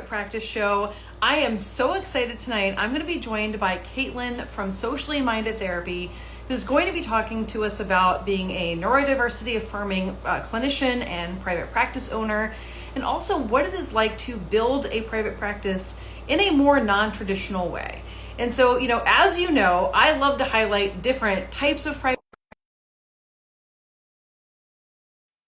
Practice show. I am so excited tonight. I'm going to be joined by Caitlin from Socially Minded Therapy, who's going to be talking to us about being a neurodiversity-affirming clinician and private practice owner, and also what it is like to build a private practice in a more non-traditional way. And so, as you know, I love to highlight different types of private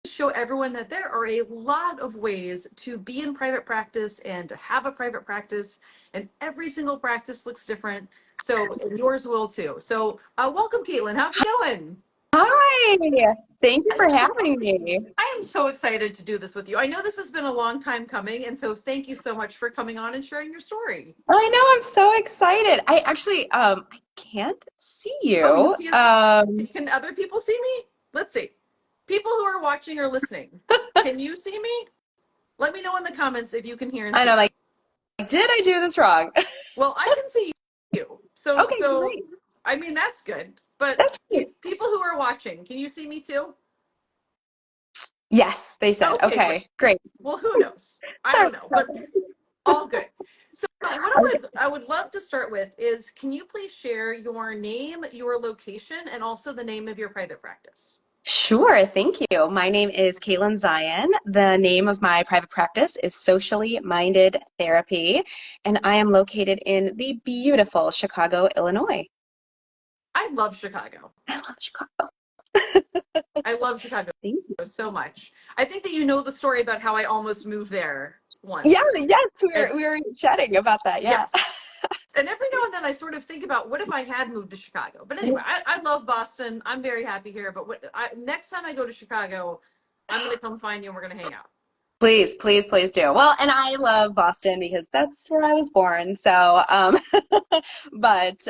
show everyone that there are a lot of ways to be in private practice and to have a private practice, and every single practice looks different. So and yours will too. So welcome, Caitlin. How's it going? Hi, thank you I, for having me. I am so excited to do this with you. I know this has been a long time coming, and so thank you so much for coming on and sharing your story. I know, I'm so excited. I actually I can't see Oh, you you. can't see? Can other people see me? Let's see. People who are watching or listening, can you see me? Let me know in the comments if you can hear and And see I'm me. like, did I do this wrong? Well, I can see you. So, Okay, so great. I mean that's good. But That's cute. people who are watching, can you see me too? Yes, they said. Okay, great. Okay, great. Well, who knows? I Sorry don't know, about but all good. So, what that. Okay. I would love to start with is, can you please share your name, your location, and also the name of your private practice? Sure, thank you. My name is Caitlin Zeien. The name of my private practice is Socially Minded Therapy, and I am located in the beautiful Chicago, Illinois. I love Chicago. I love Chicago. I love Chicago Thank you. so much. I think that you know the story about how I almost moved there Yeah, once. yes, we And were we were chatting about that. Yeah. yes. And every now and then I sort of think about what if I had moved to Chicago. But anyway, I love Boston. I'm very happy here. But next time I go to Chicago, I'm going to come find you and we're going to hang out. Please, please, please do. Well, and I love Boston because that's where I was born. So, but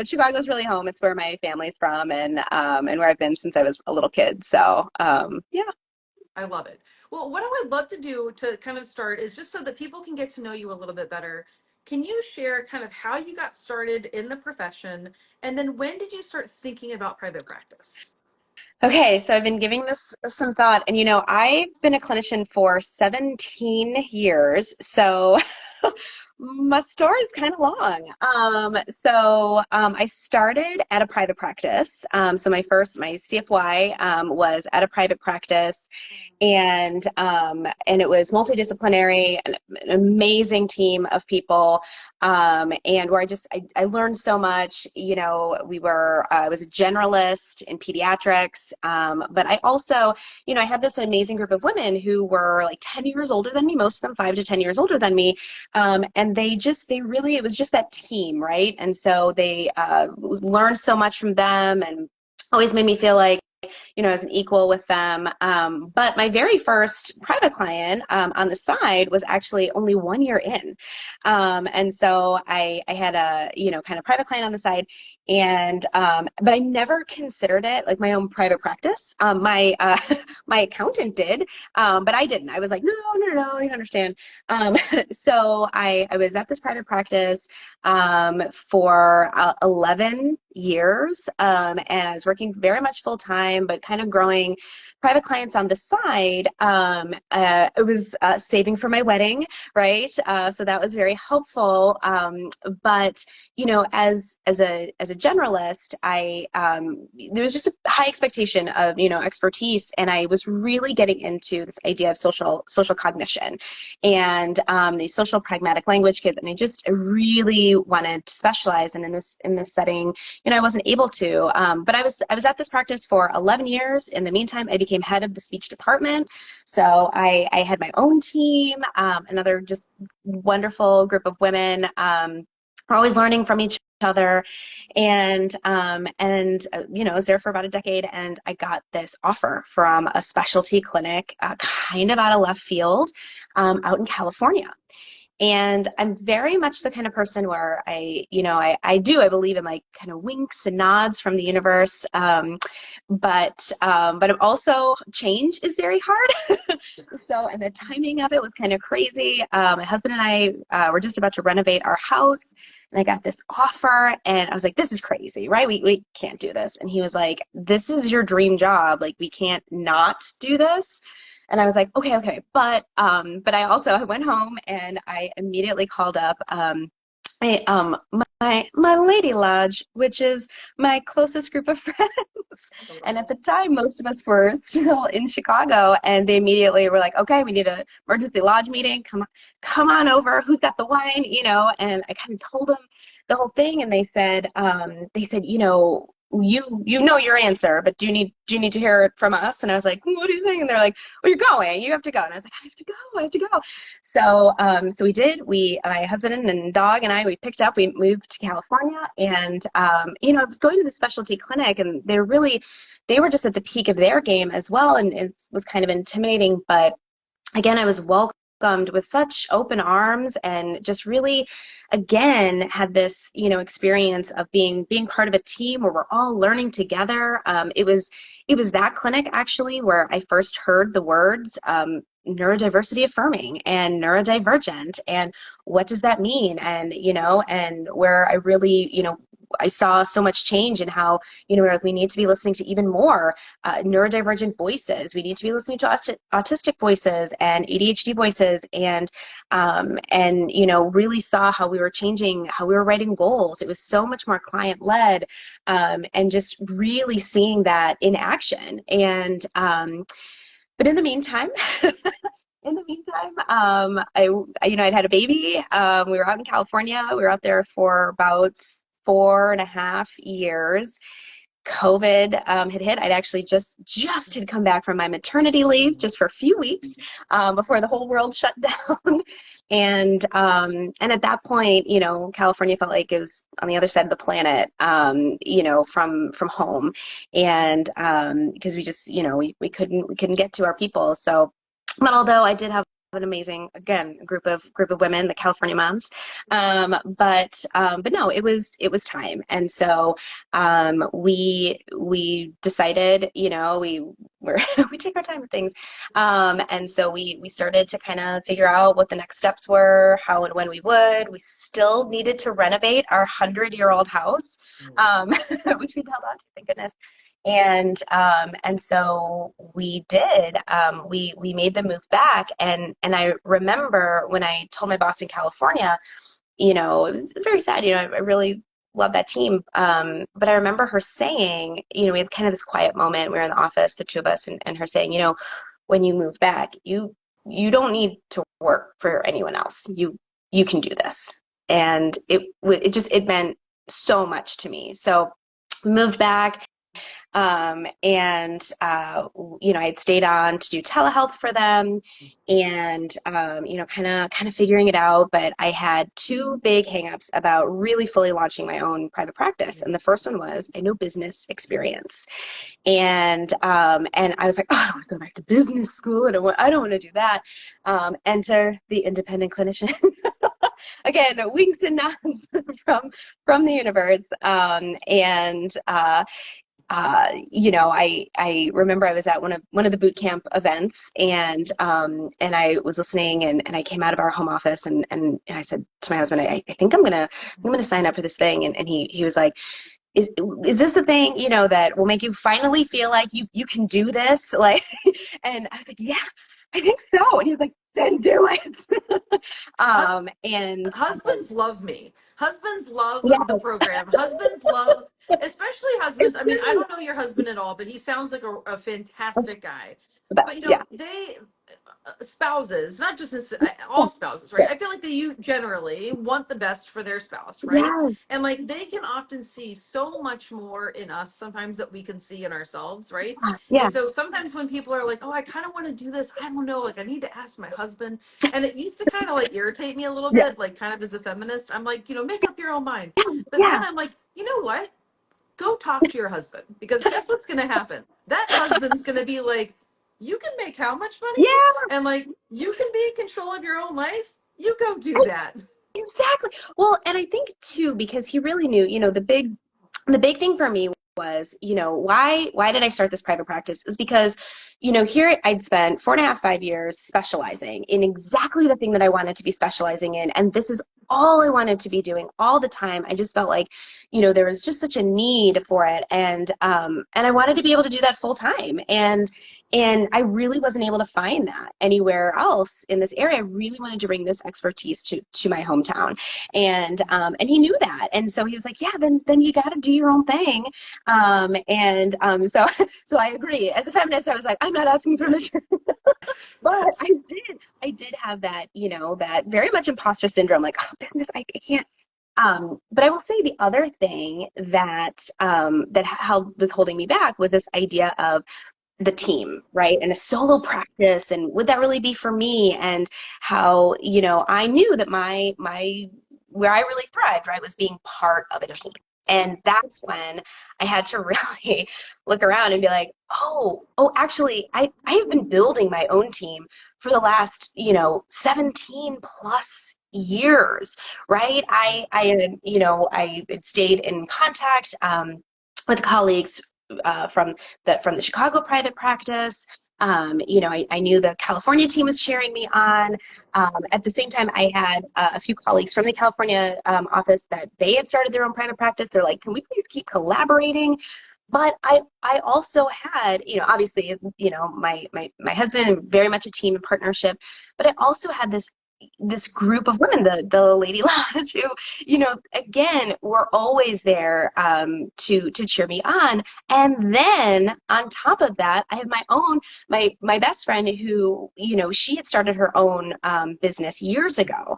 Chicago's really home. It's where my family's from, and where I've been since I was a little kid. So, yeah. I love it. Well, what I would love to do to kind of start is just so that people can get to know you a little bit better. Can you share kind of how you got started in the profession, and then when did you start thinking about private practice? Okay, so I've been giving this some thought, and I've been a clinician for 17 years, so my story is kind of long. I started at a private practice. So my CFY was at a private practice, and it was multidisciplinary, an amazing team of people, and where I learned so much. I was a generalist in pediatrics, but I also, I had this amazing group of women who were like 10 years older than me, most of them 5 to 10 years older than me, and they really, it was just that team, right? And so they learned so much from them, and always made me feel like as an equal with them. But my very first private client on the side was actually only 1 year in. And so I had a, kind of private client on the side, but I never considered it like my own private practice. My accountant did, but I didn't. I was like, no, no, no, I understand. So I was at this private practice for 11 years, and I was working very much full time, but kind of growing private clients on the side. It was saving for my wedding, right? So that was very helpful. But as a generalist, I there was just a high expectation of expertise, and I was really getting into this idea of social cognition and the social pragmatic language kids, and I really wanted to specialize. And in this setting, I wasn't able to. But I was at this practice for 11 years. In the meantime, I became head of the speech department. So I had my own team, another just wonderful group of women. We're always learning from each other, and I was there for about a decade, and I got this offer from a specialty clinic, kind of out of left field, out in California. And I'm very much the kind of person where I believe in like kind of winks and nods from the universe. But I'm also, change is very hard. So, and the timing of it was kind of crazy. My husband and I were just about to renovate our house, and I got this offer, and I was like, this is crazy, right? We can't do this. And he was like, this is your dream job. Like, we can't not do this. And I was like, okay. But I went home and I immediately called up, my Lady Lodge, which is my closest group of friends. And at the time, most of us were still in Chicago, and they immediately were like, "Okay, we need an emergency lodge meeting. Come on over. Who's got the wine?" And I kind of told them the whole thing, and they said, you know your answer, but do you need to hear it from us? And I was like, "What do you think?" And they're like, "Well, you're going. You have to go." And I was like, I have to go. So we did. My husband and dog and we picked up. We moved to California, and I was going to the specialty clinic, and they were just at the peak of their game as well, and it was kind of intimidating. But again, I was welcomed with such open arms, and just really, again, had this, experience of being part of a team where we're all learning together. It was that clinic actually where I first heard the words neurodiversity affirming and neurodivergent, and what does that mean? And where I really, I saw so much change in how, we need to be listening to even more neurodivergent voices. We need to be listening to autistic voices and ADHD voices, and really saw how we were changing, how we were writing goals. It was so much more client-led, and just really seeing that in action. And but in the meantime, I'd had a baby. We were out in California. We were out there for about 4.5 years. COVID had hit. I'd actually just had come back from my maternity leave just for a few weeks before the whole world shut down. And at that point, California felt like it was on the other side of the planet, from home, and because we just, we couldn't get to our people. So, but although I did have an amazing, again, group of women, the California moms, but no, it was time. And so we decided, we take our time with things, and so we started to kind of figure out what the next steps were, how and when we would. We still needed to renovate our 100-year-old house, which we'd held on to, thank goodness. And so we did. We made the move back, and I remember when I told my boss in California, it was very sad. I really love that team. But I remember her saying, we had kind of this quiet moment. We were in the office, the two of us, and her saying, when you move back, you don't need to work for anyone else. You can do this. And it meant so much to me. So we moved back. I had stayed on to do telehealth for them, and kind of figuring it out. But I had two big hangups about really fully launching my own private practice. And the first one was I no business experience, and I was like, oh, I don't want to go back to business school. I don't want to do that. Enter the independent clinician. Again, winks and nods from the universe, I remember I was at one of the boot camp events, and I was listening, and I came out of our home office, and I said to my husband, I think I'm gonna sign up for this thing, and he was like, is this the thing, that will make you finally feel like you can do this? Like, and I was like, yeah, I think so. And he was like, then do it. And Husbands love me. Husbands love the yes, program. Husbands love, especially husbands. I mean, I don't know your husband at all, but he sounds like a fantastic guy. the But best. Yeah. they spouses, not just Yeah. all spouses, right? I feel like you generally want the best for their spouse, right? Yeah. And like they can often see so much more in us sometimes that we can see in ourselves, right? Yeah. And so sometimes when people are like, oh, I kind of want to do this, I don't know, like I need to ask my husband. And it used to kind of like irritate me a little Yeah. bit, like kind of as a feminist. I'm like, make up your own mind. But then Yeah. I'm like, you know what? Go talk to your husband, because guess what's going to happen? That husband's going to be like, you can make how much money? Yeah. And like, you can be in control of your own life. You go do that. Exactly. Well, and I think too, because he really knew, the big thing for me was, why did I start this private practice? It was because, here I'd spent 4.5, 5 years specializing in exactly the thing that I wanted to be specializing in. And this is all I wanted to be doing all the time. I just felt like, there was just such a need for it. And I wanted to be able to do that full time. And I really wasn't able to find that anywhere else in this area. I really wanted to bring this expertise to my hometown. And he knew that. And so he was like, yeah, then you got to do your own thing. So so I agree. As a feminist, I was like, I'm not asking permission. But I did have that, that very much imposter syndrome, like, oh, business, I can't. But I will say the other thing that that held was holding me back was this idea of the team, right? And a solo practice, and would that really be for me? And how, I knew that my where I really thrived, right, was being part of a team. And that's when I had to really look around and be like, oh, actually, I have been building my own team for the last, 17 plus years, right? I had stayed in contact with colleagues from the Chicago private practice. I knew the California team was cheering me on. At the same time, I had a few colleagues from the California office that they had started their own private practice. They're like, can we please keep collaborating? But I also had, obviously, my husband, very much a team and partnership, but I also had this group of women, the Lady Lodge, who, again, were always there to cheer me on. And then on top of that, I have my best friend who, she had started her own business years ago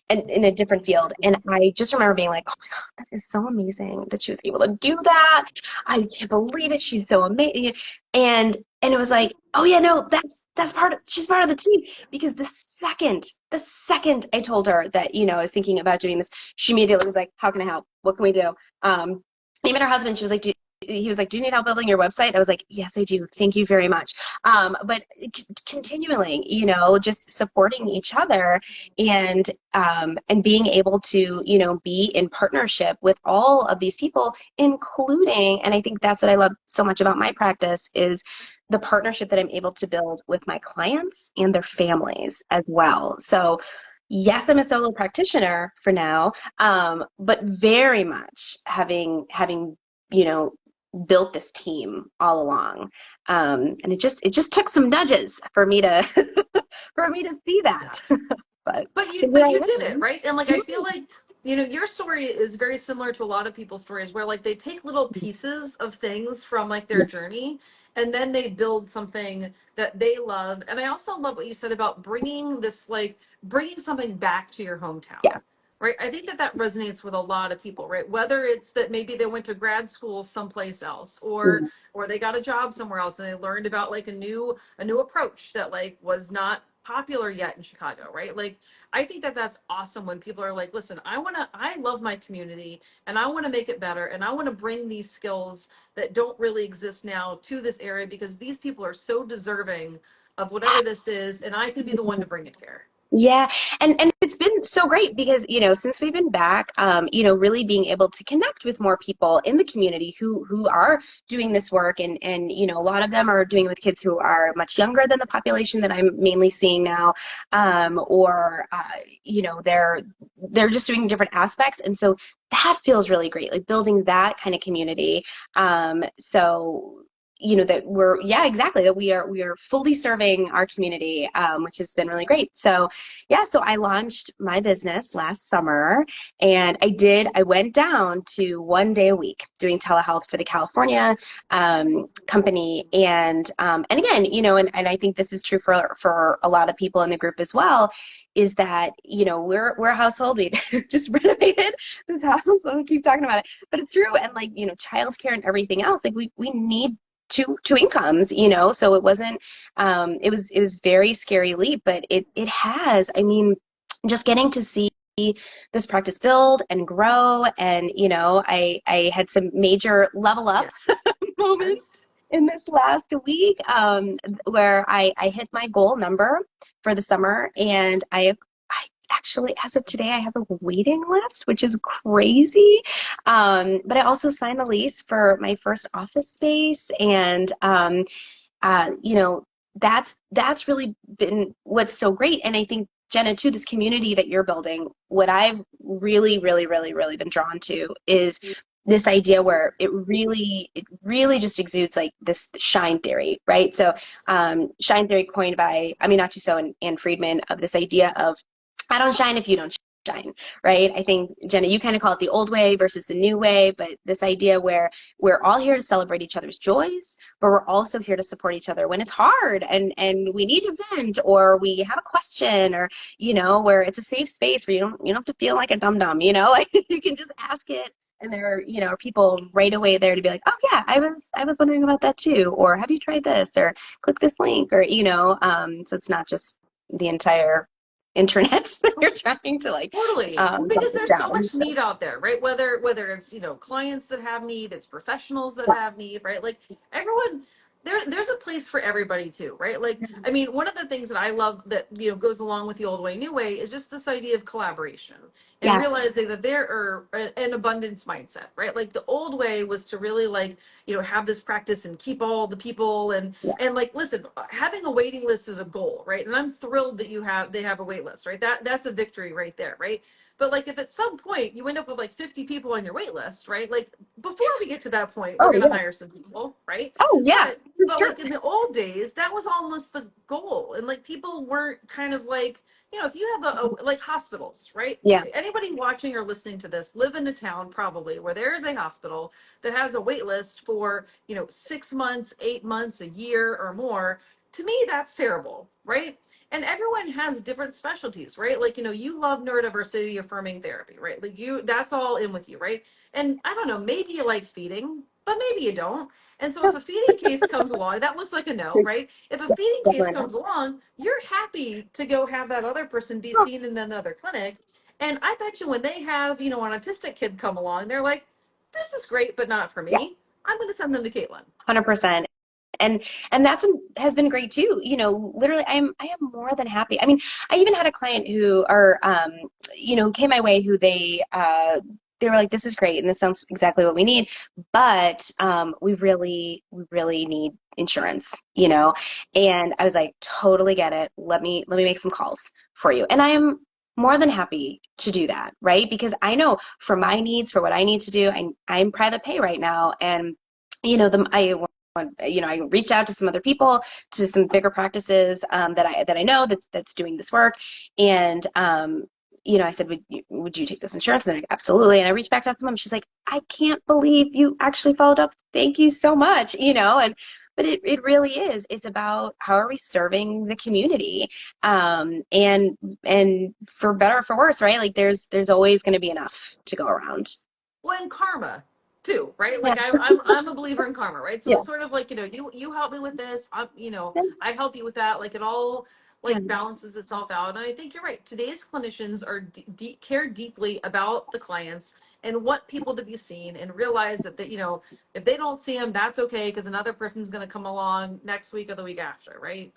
and in a different field. And I just remember being like, oh my God, that is so amazing that she was able to do that. I can't believe it. She's so amazing. And it was like, oh yeah, no, she's part of the team. Because the second I told her that, I was thinking about doing this, she immediately was like, how can I help? What can we do? Even her husband, he was like, do you need help building your website? I was like, yes, I do. Thank you very much. But continuing, just supporting each other and being able to, be in partnership with all of these people, including, and I think that's what I love so much about my practice, is the partnership that I'm able to build with my clients and their families as well. So yes, I'm a solo practitioner for now, but very much having built this team all along. And it just took some nudges for me to for me to see that. But you did it, right? And like I feel like your story is very similar to a lot of people's stories where like they take little pieces of things from like their journey and then they build something that they love. And I also love what you said about bringing something back to your hometown. Yeah. Right? I think that resonates with a lot of people, right? Whether it's that maybe they went to grad school someplace else or they got a job somewhere else and they learned about like a new approach that like was not popular yet in Chicago, right? Like I think that's awesome when people are like, listen, I love my community and I want to make it better and I want to bring these skills that don't really exist now to this area because these people are so deserving of whatever this is and I can be the one to bring it here. Yeah. And it's been so great because, since we've been back, really being able to connect with more people in the community who are doing this work. And a lot of them are doing it with kids who are much younger than the population that I'm mainly seeing now. They're just doing different aspects. And so that feels really great, like building that kind of community. That that we are fully serving our community, which has been really great. So I launched my business last summer, and I went down to 1 day a week doing telehealth for the California company. And again, and I think this is true for a lot of people in the group as well, is that, we're a household. We just renovated this house. I keep talking about it, but it's true. And like, childcare and everything else, like we need two incomes, so it wasn't, it was very scary leap, but it has, just getting to see this practice build and grow. And, I had some major level up moments in this last week, where I hit my goal number for the summer, and I actually, as of today, I have a waiting list, which is crazy. But I also signed the lease for my first office space. And, that's really been what's so great. And I think Jenna, to this community that you're building, what I've really, really, really, really been drawn to is this idea where it really just exudes like this shine theory, right? So shine theory coined by Aminatou Sow and Ann Friedman, of this idea of I don't shine if you don't shine, right? I think, Jenna, you kind of call it the old way versus the new way, but this idea where we're all here to celebrate each other's joys, but we're also here to support each other when it's hard and we need to vent, or we have a question, or, where it's a safe space where you don't have to feel like a dum-dum, like you can just ask it. And there are people right away there to be like, oh yeah, I was wondering about that too, or have you tried this, or click this link, or so it's not just the entire internet that you're trying to like Totally. Well, dump because this there's so down. much need out there, right? Whether it's, clients that have need, it's professionals that have need, right? Like everyone there's a place for everybody too, right? Like, I mean, one of the things that I love that, goes along with the old way, new way is just this idea of collaboration and Yes. realizing that there are an abundance mindset, right? Like the old way was to really like, have this practice and keep all the people Yeah. and like, listen, having a waiting list is a goal, right? And I'm thrilled that they have a wait list, right? That's a victory right there, right? But like if at some point you end up with like 50 people on your wait list, right? Like before we get to that point, we're Oh going to yeah. hire some people, right? Oh yeah. But Sure. like in the old days, that was almost the goal. And like people weren't kind of like, if you have like hospitals, right? Yeah. Anybody watching or listening to this live in a town probably where there is a hospital that has a wait list for, 6 months, 8 months, a year or more. To me, that's terrible, right? And everyone has different specialties, right? Like, you love neurodiversity affirming therapy, right? Like that's all in with you, right? And I don't know, maybe you like feeding, but maybe you don't. And so if a feeding case comes along, that looks like a no, right? If a Yeah, feeding case definitely. comes along, you're happy to go have that other person be seen in another clinic. And I bet you when they have, an autistic kid come along, they're like, this is great, but not for Yeah, me. I'm going to send them to Caitlin. 100%. And that's has been great too. Literally I am more than happy. I mean, I even had a client who came my way, who they were like, this is great and this sounds exactly what we need, but we really need insurance, and I was like, totally get it. Let me make some calls for you. And I am more than happy to do that, right? Because I know for my needs, for what I need to do, I'm private pay right now, and I reached out to some other people, to some bigger practices that I know that's doing this work, and I said, would you take this insurance? And they're like, absolutely. And I reached back out to them. She's like, I can't believe you actually followed up. Thank you so much. But it really is. It's about how are we serving the community, and for better or for worse, right? Like there's always going to be enough to go around. Well, and karma too, right? Yeah. Like I'm a believer in karma, right? So Yeah. it's sort of like, you help me with this, I help you with that. Like it all Yeah. like balances itself out. And I think you're right. Today's clinicians are care deeply about the clients and want people to be seen and realize that if they don't see them, that's okay because another person's going to come along next week or the week after, right?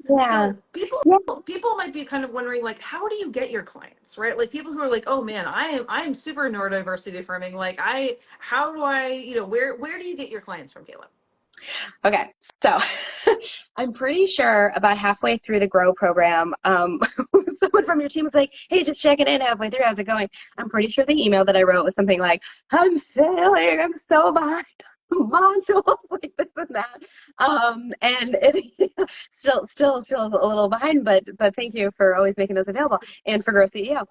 Yeah. So people might be kind of wondering like, how do you get your clients, right? Like people who are like, oh man, I am super neurodiversity affirming. Like how do I, where do you get your clients from, Caleb? Okay, so I'm pretty sure about halfway through the Grow program, someone from your team was like, hey, just checking in halfway through. How's it going? I'm pretty sure the email that I wrote was something like, I'm failing. I'm so behind on modules, like this and that. And it still feels a little behind, but thank you for always making those available, and for Grow CEO.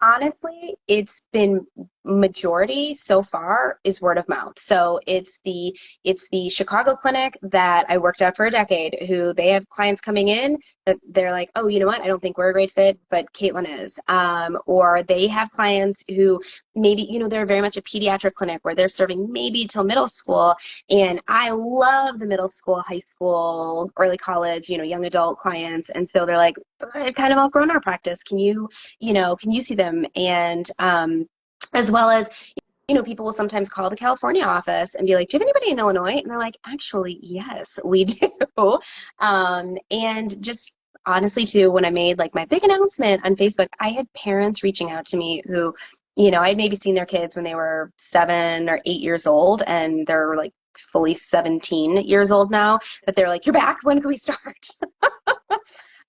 Honestly, it's been majority so far is word of mouth. So it's the Chicago clinic that I worked at for a decade, who they have clients coming in that they're like, oh, you know what? I don't think we're a great fit, but Caitlin is. Or they have clients who maybe, they're very much a pediatric clinic where they're serving maybe till middle school. And I love the middle school, high school, early college, young adult clients. And so they're like, I've kind of outgrown our practice. Can you see them? And as well as, people will sometimes call the California office and be like, do you have anybody in Illinois? And they're like, actually, yes, we do. And just honestly, too, when I made like my big announcement on Facebook, I had parents reaching out to me who, I'd maybe seen their kids when they were 7 or 8 years old, and they're like fully 17 years old now, that they're like, you're back. When can we start?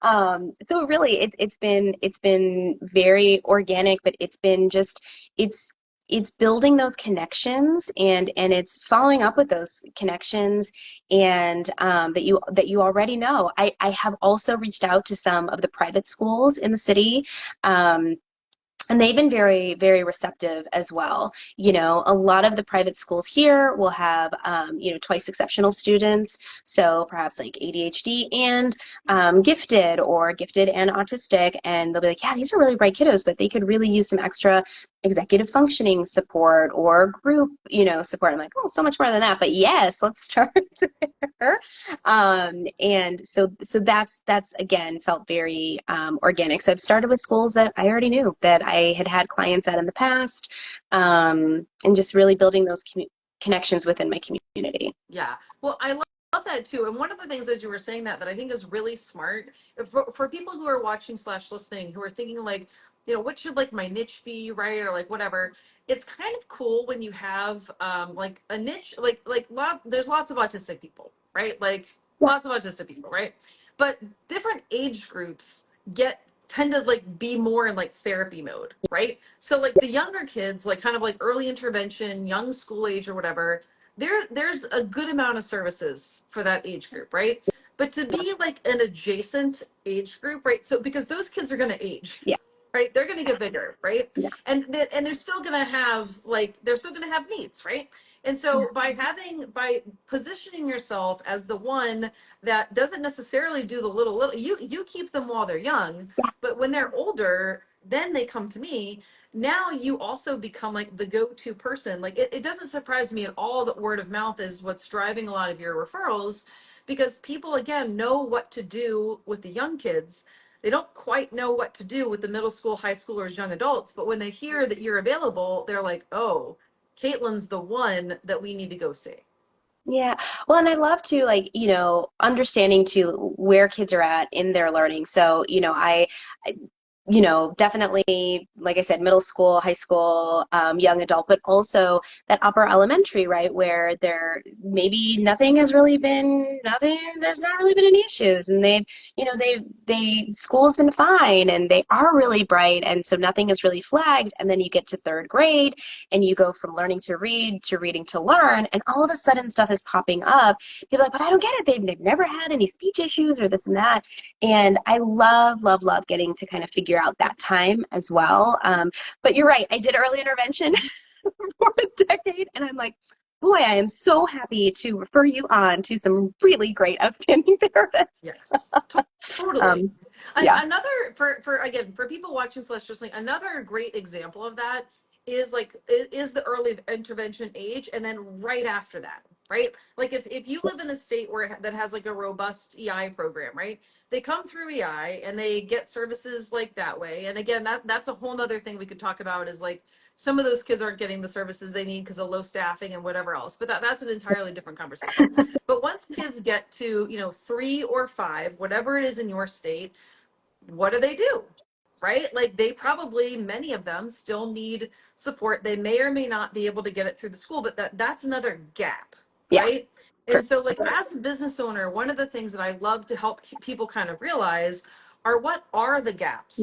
So really, it's been very organic, but it's it's building those connections, and it's following up with those connections, and that you already know. I have also reached out to some of the private schools in the city. Um, and they've been very, very receptive as well. You know, a lot of the private schools here will have, twice exceptional students. So perhaps like ADHD and gifted, or gifted and autistic. And they'll be like, yeah, these are really bright kiddos, but they could really use some extra executive functioning support or group, support. I'm like, oh, so much more than that. But yes, let's start there. And so that's again felt very organic. So I've started with schools that I already knew, that I had clients at in the past, and just really building those connections within my community. Yeah. Well, I love that too. And one of the things as you were saying that I think is really smart for people who are watching slash listening, who are thinking like, what should like my niche be, right? Or like whatever. It's kind of cool when you have like a niche, there's lots of autistic people, right? Like Yeah. lots of autistic people, right? But different age groups tend to like be more in like therapy mode, right? So like the younger kids, like kind of like early intervention, young school age or whatever, there's a good amount of services for that age group, right? But to be like an adjacent age group, right? So because those kids are going to age, Yeah. right? They're going to get bigger, right? Yeah. And they're still going to have they're still going to have needs, right? And so by positioning yourself as the one that doesn't necessarily do the little, you keep them while they're young, but when they're older, then they come to me. Now you also become like the go-to person. Like it doesn't surprise me at all that word of mouth is what's driving a lot of your referrals, because people again know what to do with the young kids. They don't quite know what to do with the middle school, high schoolers, young adults, but when they hear that you're available, they're like, oh, Caitlin's the one that we need to go see. Yeah. Well, and I love to, like, understanding to where kids are at in their learning. So, I definitely, like I said, middle school, high school, young adult, but also that upper elementary, right, where there maybe there's not really been any issues, and school has been fine, and they are really bright, and so nothing is really flagged. And then you get to third grade, and you go from learning to read to reading to learn, and all of a sudden stuff is popping up. People are like, but I don't get it. They've never had any speech issues or this and that. And I love, love, love getting to kind of figure out that time as well. But you're right. I did early intervention for a decade, and I'm like, boy, I am so happy to refer you on to some really great, outstanding therapists. Yes, totally. Yeah. Another for again for people watching slash listening, another great example of that is the early intervention age, and then right after that, right? Like if you live in a state that has like a robust EI program, right? They come through EI and they get services like that way. And again, that's a whole nother thing we could talk about, is like some of those kids aren't getting the services they need because of low staffing and whatever else. But that's an entirely different conversation. But once kids get to, 3 or 5, whatever it is in your state, what do? Right? Like they probably, many of them still need support. They may or may not be able to get it through the school, but that's another gap, Yeah. right? And so like as a business owner, one of the things that I love to help people kind of realize are what are the Yeah. gaps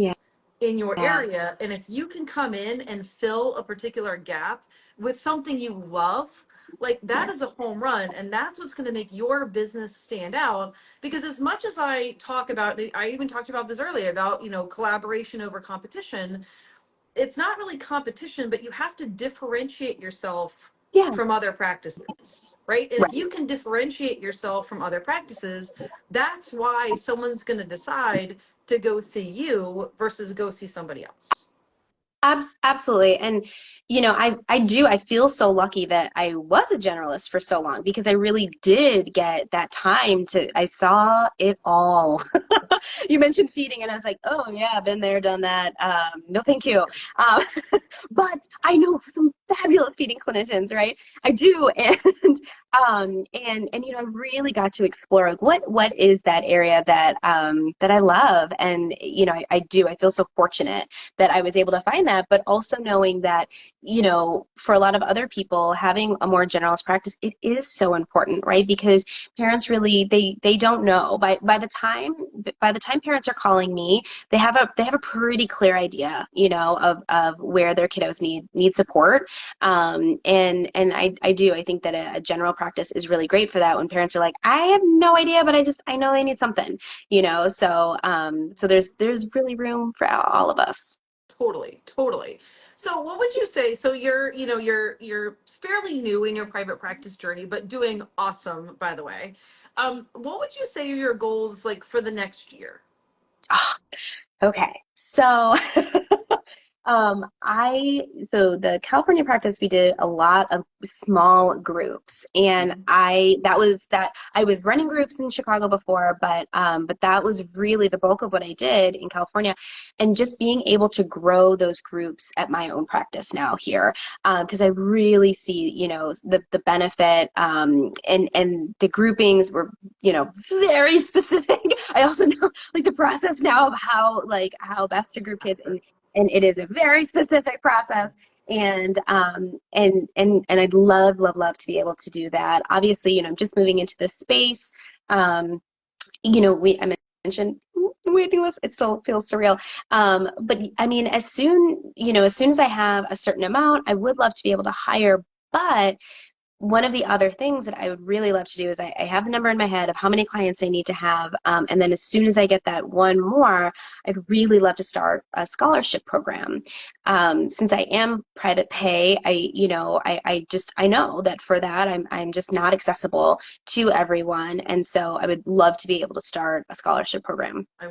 in your area. And if you can come in and fill a particular gap with something you love, like that is a home run. And that's what's going to make your business stand out. Because as much as I talk about, I even talked about this earlier about, collaboration over competition, it's not really competition, but you have to differentiate yourself Yeah. from other practices, right? And if Right. you can differentiate yourself from other practices, that's why someone's going to decide to go see you versus go see somebody else. Absolutely. And, I feel so lucky that I was a generalist for so long, because I really did get that time I saw it all. You mentioned feeding, and I was like, oh yeah, been there, done that. No, thank you. Um, but I know some fabulous feeding clinicians, right? I do. And you know, I really got to explore like what is that area that that I love. And you know, I feel so fortunate that I was able to find that, but also knowing that, you know, for a lot of other people, having a more generalist practice, it is so important, right? Because parents really they don't know by the time parents are calling me, they have a pretty clear idea, you know, of where their kiddos need support. And I think that a general practice is really great for that when parents are like, I have no idea, but I know they need something, you know. So so there's really room for all of us. Totally, totally. So what would you say? So you're, you know, you're fairly new in your private practice journey, but doing awesome, by the way. What would you say are your goals like for the next year? Ah, okay, so so the California practice, we did a lot of small groups, and Mhm. that I was running groups in Chicago before, but that was really the bulk of what I did in California, and just being able to grow those groups at my own practice now here, because I really see, you know, the benefit, and the groupings were, you know, very specific. I also know like the process now of how best to group kids, and it is a very specific process. And I'd love to be able to do that. Obviously, you know, I'm just moving into this space. You know, I mentioned waiting list. It still feels surreal. But I mean, as soon as I have a certain amount, I would love to be able to hire. But one of the other things that I would really love to do is I have the number in my head of how many clients I need to have. And then as soon as I get that one more, I'd really love to start a scholarship program. Since I am private pay, I know that for that, I'm just not accessible to everyone. And so I would love to be able to start a scholarship program. I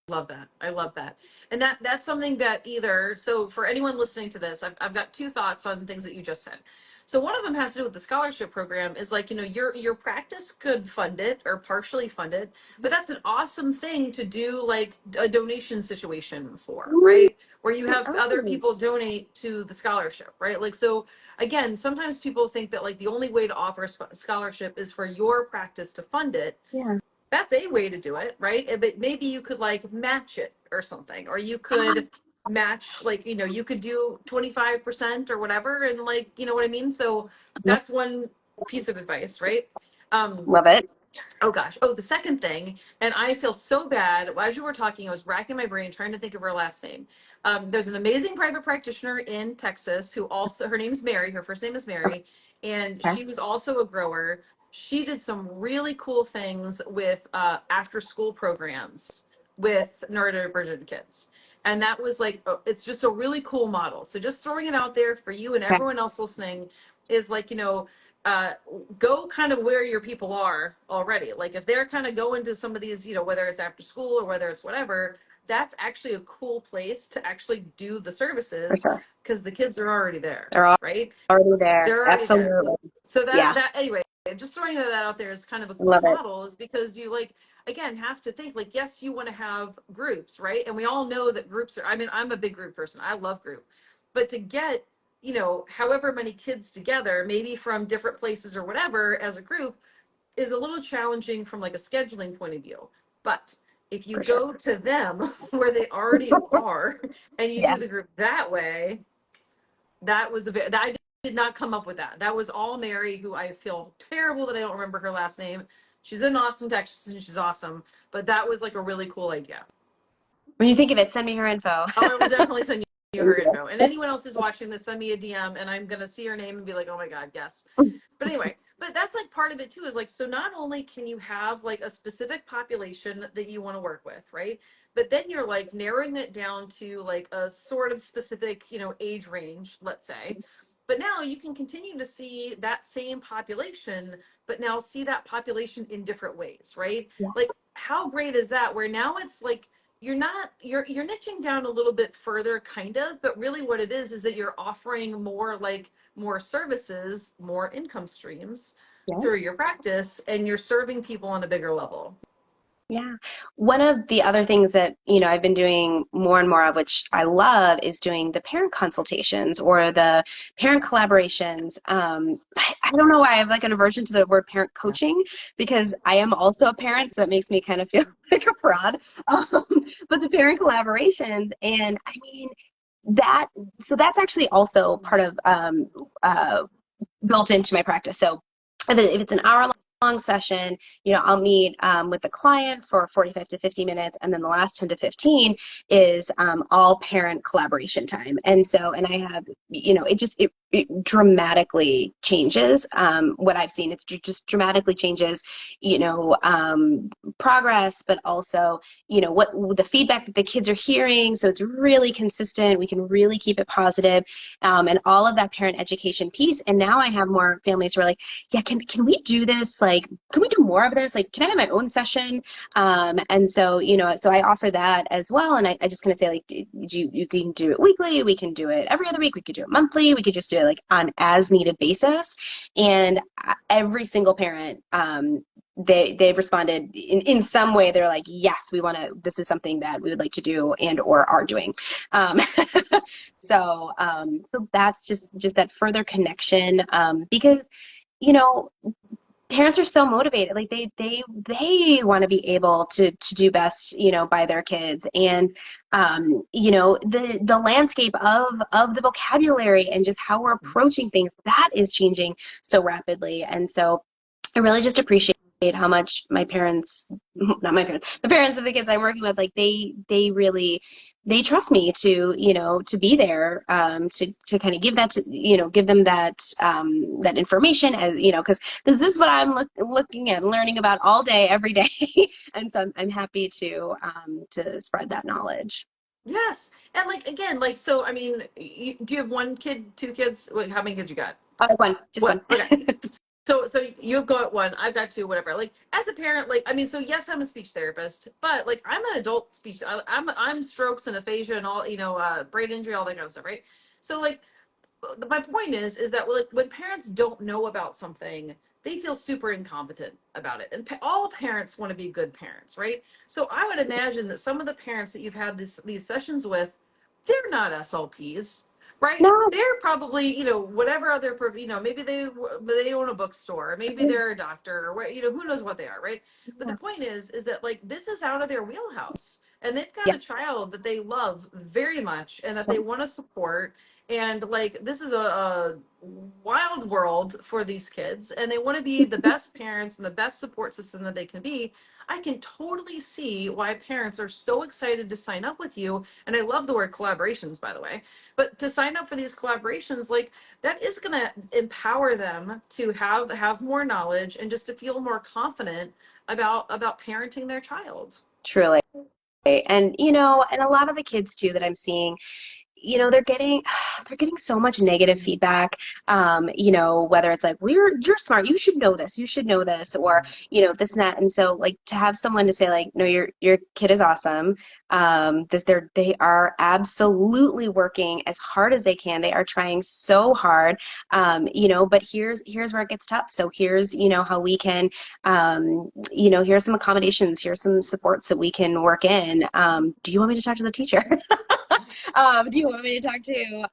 love that. I love that. And that's something that either, so for anyone listening to this, I've got two thoughts on things that you just said. So one of them has to do with the scholarship program is like, you know, your practice could fund it or partially fund it, but that's an awesome thing to do like a donation situation for, Ooh, right? Where you have other oh, people donate to the scholarship, right? Like, so again, sometimes people think that like the only way to offer a scholarship is for your practice to fund it. yeah. That's a way to do it, right? But maybe you could like match it or something, or you could match, like, you know, you could do 25% or whatever. And like, you know what I mean? So that's one piece of advice, right? Um, Love it. Oh gosh. Oh, the second thing, and I feel so bad. As you were talking, I was racking my brain trying to think of her last name. There's an amazing private practitioner in Texas who also, her name's Mary. Her first name is Mary, and Okay. she was also a grower. She did some really cool things with after school programs with neurodivergent kids. And that was like, it's just a really cool model. So just throwing it out there for you and Okay. everyone else listening is like, you know, uh, go kind of where your people are already. Like if they're kind of going to some of these, you know, whether it's after school or whether it's whatever, that's actually a cool place to actually do the For services sure. because the kids are already there, They're right? already there. They're already there. Absolutely. So Yeah. that anyway, just throwing that out there is kind of a cool Love it. model is because you like again have to think like yes, you want to have groups, right? And we all know that groups are, I mean, I'm a big group person. I love group. But to get, you know, however many kids together, maybe from different places or whatever as a group is a little challenging from like a scheduling point of view. But if you For sure. go to them where they already are and you Yeah. do the group that way, that was that I did not come up with that. That was all Mary, who I feel terrible that I don't remember her last name. She's in Austin, Texas, and she's awesome. But that was like a really cool idea. When you think of it, send me her info. Oh, I will definitely send you Thank her info. And anyone else who's watching this, send me a DM, and I'm gonna see her name and be like, oh my god, yes. you. But anyway, but that's like part of it too. Is like so not only can you have like a specific population that you want to work with, right? But then you're like narrowing it down to like a sort of specific, you know, age range, let's say. But now you can continue to see that same population, but now see that population in different ways, right? Yeah. Like how great is that? Where now it's like you're not you're niching down a little bit further kind of, but really what it is that you're offering more like more services, more income streams Yeah. through your practice, and you're serving people on a bigger level. Yeah. One of the other things that, I've been doing more and more of, which I love, is doing the parent consultations or the parent collaborations. I don't know why I have like an aversion to the word parent coaching because I am also a parent, so that makes me kind of feel like a fraud. Um, but the parent collaborations, and I mean, that, so that's actually also part of built into my practice. So if it's an hour long session, I'll meet with the client for 45 to 50 minutes. And then the last 10 to 15 is all parent collaboration time. And so, and I have, it dramatically changes what I've seen. It just dramatically changes, progress, but also, what the feedback that the kids are hearing. So it's really consistent. We can really keep it positive, and all of that parent education piece. And now I have more families who are like, yeah, can we do this? Like, can we do more of this? Like, can I have my own session? And so, so I offer that as well. And I just kind of say, like, you can do it weekly. We can do it every other week. We could do it monthly. We could just do it like on as needed basis. And every single parent, they've responded in some way. They're like, yes, we want to, this is something that we would like to do and or are doing. Um, so that's just that further connection, because, you know, parents are so motivated. Like they want to be able to do best, by their kids. And, the landscape of the vocabulary and just how we're approaching things, that is changing so rapidly. And so I really just appreciate how much my parents, not my parents, the parents of the kids I'm working with, like they really, they trust me to be there, to kind of give that to, give them that, that information, as, because this is what I'm looking at, learning about all day, every day. And so I'm happy to spread that knowledge. Yes. And like, again, like, so, I mean, do you have one kid, two kids? Wait, how many kids you got? One, just What? one. Okay. So you've got one, I've got two, whatever. Like as a parent, like I mean, so yes, I'm a speech therapist, but like I'm an adult speech. I'm strokes and aphasia and all, brain injury, all that kind of stuff, right? So like my point is that like when parents don't know about something, they feel super incompetent about it, and all parents want to be good parents, right? So I would imagine that some of the parents that you've had these sessions with, they're not SLPs, right? No. They're probably, whatever other maybe they own a bookstore, maybe they're a doctor, or what, who knows what they are, right? But the point is that like this is out of their wheelhouse, and they've got Yeah. a child that they love very much and that they So want to support. And like this is a wild world for these kids, and they want to be the best parents and the best support system that they can be. I can totally see why parents are so excited to sign up with you. And I love the word collaborations, by the way. But to sign up for these collaborations, like that is going to empower them to have more knowledge and just to feel more confident about parenting their child. truly. And, and a lot of the kids too that I'm seeing, they're getting they're getting so much negative feedback, whether it's like, you're smart, you should know this, or this and that. And so like to have someone to say like, no, your kid is awesome, they are absolutely working as hard as they can, they are trying so hard, but here's where it gets tough, so here's how we can, here's some accommodations, here's some supports that we can work in. Do you want me to talk to the teacher? Do you want me to talk to,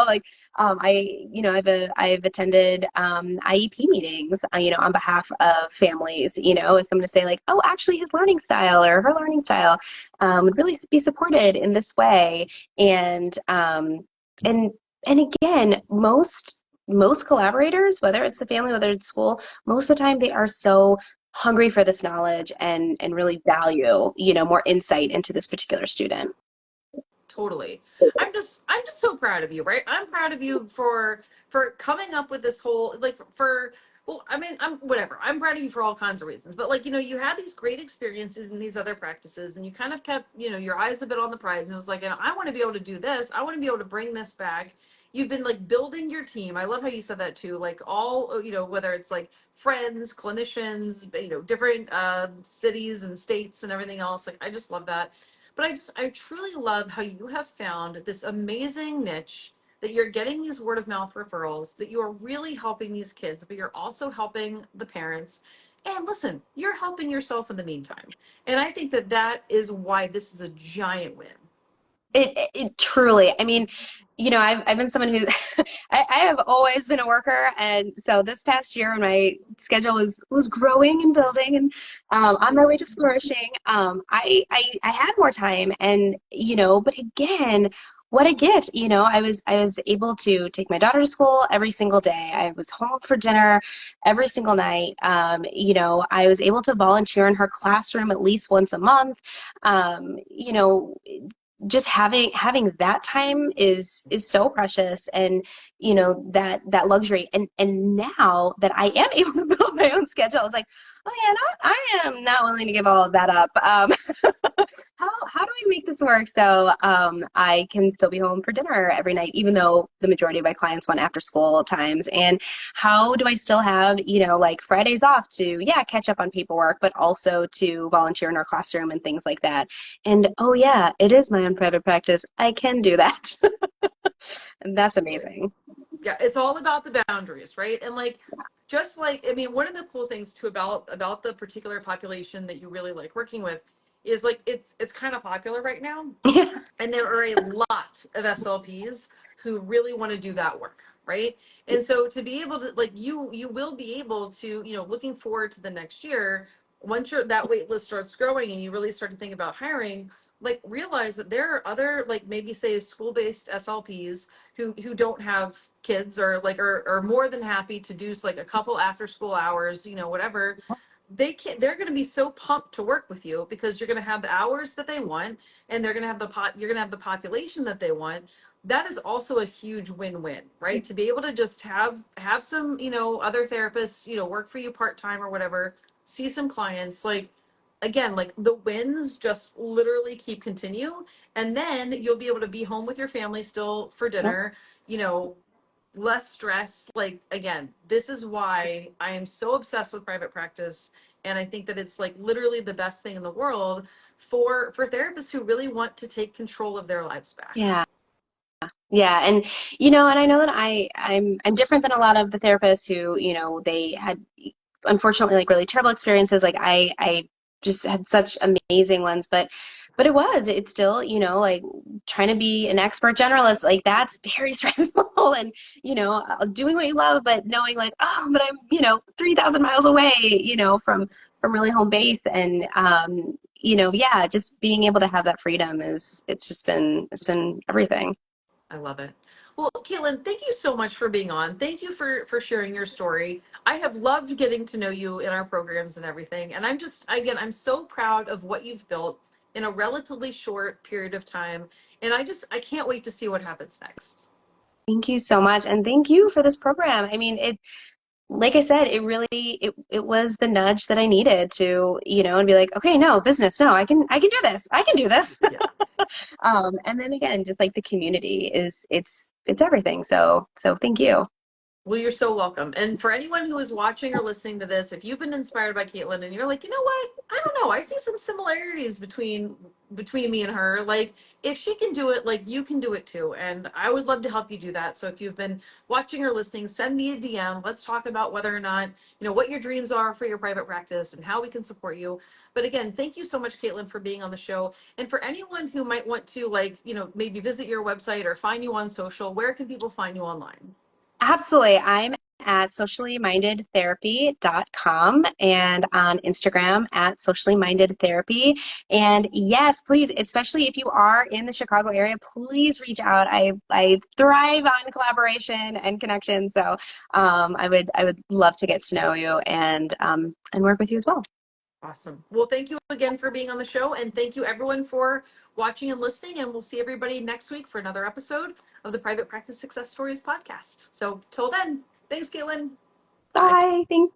like, I've attended, IEP meetings, on behalf of families, as someone to say like, oh, actually his learning style or her learning style, would really be supported in this way. And, and, and again, most collaborators, whether it's the family, whether it's school, most of the time they are so hungry for this knowledge and really value, more insight into this particular student. Totally. I'm just so proud of you, right? I'm proud of you for coming up with this whole like for well, I mean, I'm whatever. I'm proud of you for all kinds of reasons. But like, you had these great experiences in these other practices and you kind of kept, your eyes a bit on the prize, and it was like, I want to be able to do this. I want to be able to bring this back. You've been like building your team. I love how you said that too. Like all, whether it's like friends, clinicians, different cities and states and everything else. Like I just love that. But I truly love how you have found this amazing niche, that you're getting these word of mouth referrals, that you are really helping these kids, but you're also helping the parents. And listen, you're helping yourself in the meantime. And I think that that is why this is a giant win. It truly, I mean, I've been someone who I have always been a worker, and so this past year when my schedule was growing and building and on my way to flourishing, I had more time, and but again, what a gift. I was able to take my daughter to school every single day. I was home for dinner every single night. I was able to volunteer in her classroom at least once a month. Just having that time is so precious, and that luxury, and now that I am able to build my own schedule, it's like, oh yeah, no, I am not willing to give all of that up. How do we make this work so I can still be home for dinner every night, even though the majority of my clients want after school times? And how do I still have, like Fridays off to, yeah, catch up on paperwork, but also to volunteer in our classroom and things like that? And oh yeah, it is my own private practice. I can do that. And that's amazing. Yeah, it's all about the boundaries, right? And like, just like, I mean, one of the cool things too about the particular population that you really like working with is like it's kind of popular right now. Yeah. And there are a lot of SLPs who really want to do that work, right? And so to be able to, like, you will be able to, looking forward to the next year, once that wait list starts growing and you really start to think about hiring, like, realize that there are other, like, maybe say school-based SLPs who don't have kids, or like are more than happy to do like a couple after school hours, whatever. They're going to be so pumped to work with you because you're going to have the hours that they want, and they're going to have you're going to have the population that they want. That is also a huge win-win, right? To be able to just have some, other therapists, work for you part-time or whatever, see some clients, like, again, like, the wins just literally keep continue. And then you'll be able to be home with your family still for dinner, you know less stress. Like, again, this is why I am so obsessed with private practice. And I think that it's like literally the best thing in the world for therapists who really want to take control of their lives back. Yeah. Yeah, and and I know that I'm different than a lot of the therapists who, they had unfortunately like really terrible experiences. Like I just had such amazing ones, but it's still, like trying to be an expert generalist, like that's very stressful, and doing what you love, but knowing like, oh, but I'm 3,000 miles away, from really home base, and yeah, just being able to have that freedom it's been everything. I love it. Well, Caitlin, thank you so much for being on. Thank you for sharing your story. I have loved getting to know you in our programs and everything. And I'm just, again, I'm so proud of what you've built in a relatively short period of time. And I can't wait to see what happens next. Thank you so much, and thank you for this program. I mean, like I said, it was the nudge that I needed to, and be like, okay, no, business, no, I can do this. I can do this. Yeah. And then again, just like the community it's everything. So thank you. Well, you're so welcome. And for anyone who is watching or listening to this, if you've been inspired by Caitlin and you're like, you know what? I don't know. I see some similarities between me and her. Like, if she can do it, like, you can do it too. And I would love to help you do that. So if you've been watching or listening, send me a DM. Let's talk about whether or not, what your dreams are for your private practice and how we can support you. But again, thank you so much, Caitlin, for being on the show. And for anyone who might want to, like, maybe visit your website or find you on social, where can people find you online? Absolutely. I'm at sociallymindedtherapy.com, and on Instagram at sociallymindedtherapy. And yes, please, especially if you are in the Chicago area, please reach out. I thrive on collaboration and connection. So I would love to get to know you and work with you as well. Awesome. Well, thank you again for being on the show. And thank you everyone for watching and listening. And we'll see everybody next week for another episode of the Private Practice Success Stories podcast. So till then, thanks, Caitlin. Bye. Bye. Thanks.